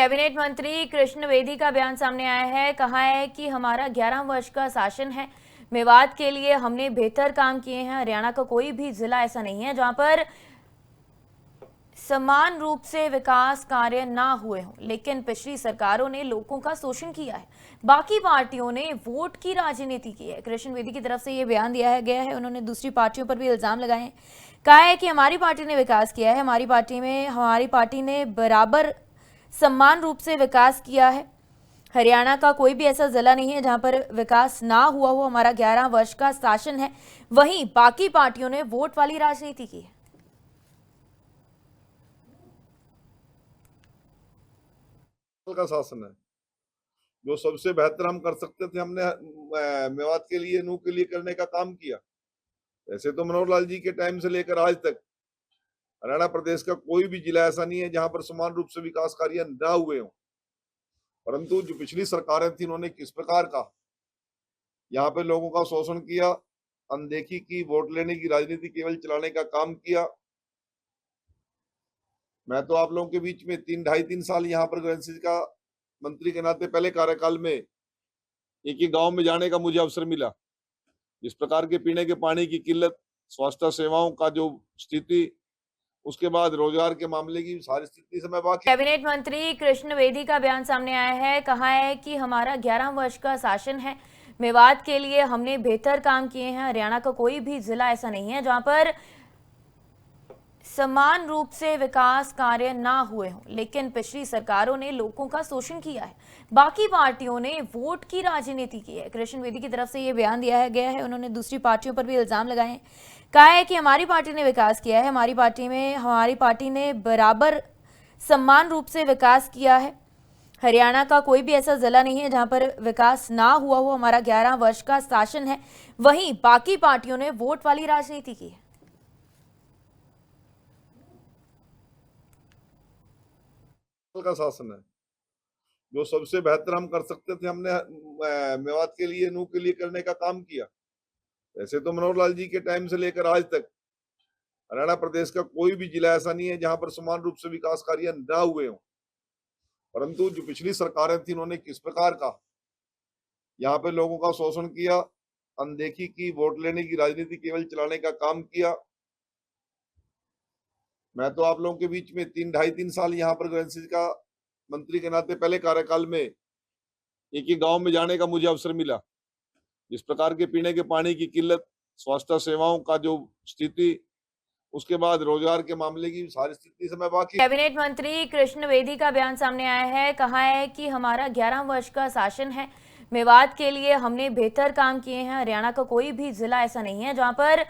Cabinet मंत्री कृष्ण बेदी का बयान सामने आया है। कहा है कि हमारा 11 वर्ष का शासन है, मेवात के लिए हमने बेहतर काम किए हैं। हरियाणा का कोई भी जिला ऐसा नहीं है जहां पर समान रूप से विकास कार्य ना हुए हों, लेकिन पिछली सरकारों ने लोगों का शोषण किया है, बाकी पार्टियों ने वोट की राजनीति की है। कृष्ण बेदी की तरफ से ये बयान दिया गया है। उन्होंने दूसरी पार्टियों पर भी इल्जाम लगाए हैं। कहा है कि हमारी पार्टी ने विकास किया है, हमारी पार्टी ने बराबर समान रूप से विकास किया है। हरियाणा का कोई भी ऐसा जिला नहीं है जहां पर विकास ना हुआ हो। हमारा 11 वर्ष का शासन है, वहीं बाकी पार्टियों ने वोट वाली राजनीति की है। का शासन है जो सबसे बेहतर हम कर सकते थे, हमने मेवात के लिए, नूह के लिए करने का काम किया। ऐसे तो मनोहर लाल जी के टाइम से लेकर आज तक हरियाणा प्रदेश का कोई भी जिला ऐसा नहीं है जहां पर समान रूप से विकास कार्य ना हुए हों। परंतु जो पिछली सरकारें थी, उन्होंने किस प्रकार का यहाँ पे लोगों का शोषण किया, अनदेखी की, वोट लेने की राजनीति केवल चलाने का काम किया। मैं तो आप लोगों के बीच में 3 साल यहाँ पर ग्रैंड का मंत्री के नाते पहले कार्यकाल में एक ही गांव में जाने का मुझे अवसर मिला। जिस प्रकार के पीने के पानी की किल्लत, स्वास्थ्य सेवाओं का जो स्थिति, उसके बाद रोजगार के मामले की सारी स्थिति से मैं वाकिफ। कैबिनेट मंत्री कृष्ण बेदी का बयान सामने आया है। कहा है कि हमारा 11 वर्ष का शासन है, मेवात के लिए हमने बेहतर काम किए हैं। हरियाणा का कोई भी जिला ऐसा नहीं है जहां पर समान रूप से विकास कार्य ना हुए हों, लेकिन पिछली सरकारों ने लोगों का शोषण किया है, बाकी पार्टियों ने वोट की राजनीति की है। कृष्ण बेदी की तरफ से ये बयान दिया गया है। उन्होंने दूसरी पार्टियों पर भी इल्जाम लगाए हैं। कहा है कि हमारी पार्टी ने विकास किया है, हमारी पार्टी ने बराबर समान रूप से विकास किया है। हरियाणा का कोई भी ऐसा जिला नहीं है जहां पर विकास ना हुआ हो। हमारा 11 वर्ष का शासन है, वहीं बाकी पार्टियों ने वोट वाली राजनीति की है। का शासन है जो सबसे बेहतर हम कर सकते थे, हमने मेवात के लिए, नूह के लिए करने का काम किया। ऐसे तो मनोहर लाल जी के टाइम से लेकर आज तक हरियाणा प्रदेश का कोई भी जिला ऐसा नहीं है जहां पर समान रूप से विकास कार्य ना हुए हों। परंतु जो पिछली सरकारें थी, उन्होंने किस प्रकार का यहाँ पे लोगों का शोषण किया, अनदेखी की, वोट लेने की राजनीति केवल चलाने का काम किया। मैं तो आप लोगों के बीच में 3 साल यहाँ पर ग्रैंड का मंत्री के नाते पहले कार्यकाल में एक ही गांव में जाने का मुझे अवसर मिला। जिस प्रकार के पीने के पानी की किल्लत, स्वास्थ्य सेवाओं का जो स्थिति, उसके बाद रोजगार के मामले की सारी स्थिति से मैं वाकिफ। कैबिनेट मंत्री कृष्ण बेदी का बयान सामने आया है। कहा है कि हमारा 11 वर्ष का शासन है, मेवात के लिए हमने बेहतर काम किए हैं। हरियाणा का कोई भी जिला ऐसा नहीं है जहां पर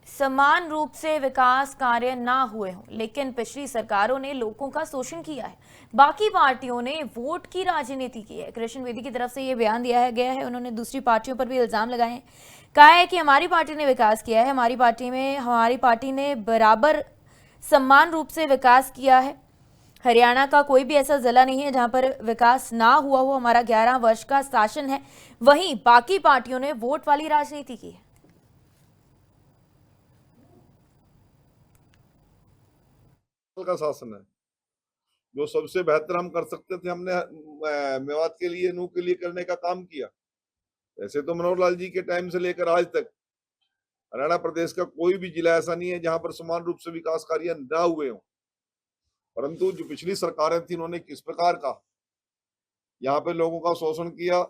समान रूप से विकास कार्य ना हुए हों, लेकिन पिछली सरकारों ने लोगों का शोषण किया है, बाकी पार्टियों ने वोट की राजनीति की है। कृष्ण बेदी की तरफ से ये बयान दिया गया है। उन्होंने दूसरी पार्टियों पर भी इल्जाम लगाए हैं। कहा है कि हमारी पार्टी ने विकास किया है, हमारी पार्टी ने बराबर समान रूप से विकास किया है। हरियाणा का कोई भी ऐसा जिला नहीं है जहां पर विकास ना हुआ हो। हमारा 11 वर्ष का शासन है, वहीं बाकी पार्टियों ने वोट वाली राजनीति की है। का शासन है जो सबसे बेहतर हम कर सकते थे, हमने मेवात के लिए, नूह के लिए करने का काम किया। ऐसे तो मनोहर लाल जी के टाइम से लेकर आज तक हरियाणा प्रदेश का कोई भी जिला ऐसा नहीं है जहां पर समान रूप से विकास कार्य ना हुए हों। परंतु जो पिछली सरकारें थी, उन्होंने किस प्रकार का यहाँ पे लोगों का शोषण किया,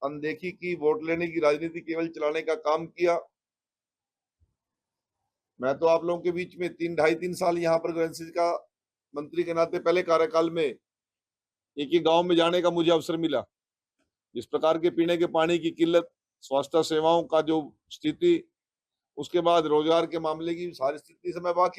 अनदेखी की, वोट लेने की राजनीति केवल चलाने का काम किया। मैं तो आप लोगों के बीच में 3 साल यहाँ पर ग्रैंड का मंत्री के नाते पहले कार्यकाल में एक ही गांव में जाने का मुझे अवसर मिला। जिस प्रकार के पीने के पानी की किल्लत, स्वास्थ्य सेवाओं का जो स्थिति, उसके बाद रोजगार के मामले की सारी स्थिति से मैं वाकिफ।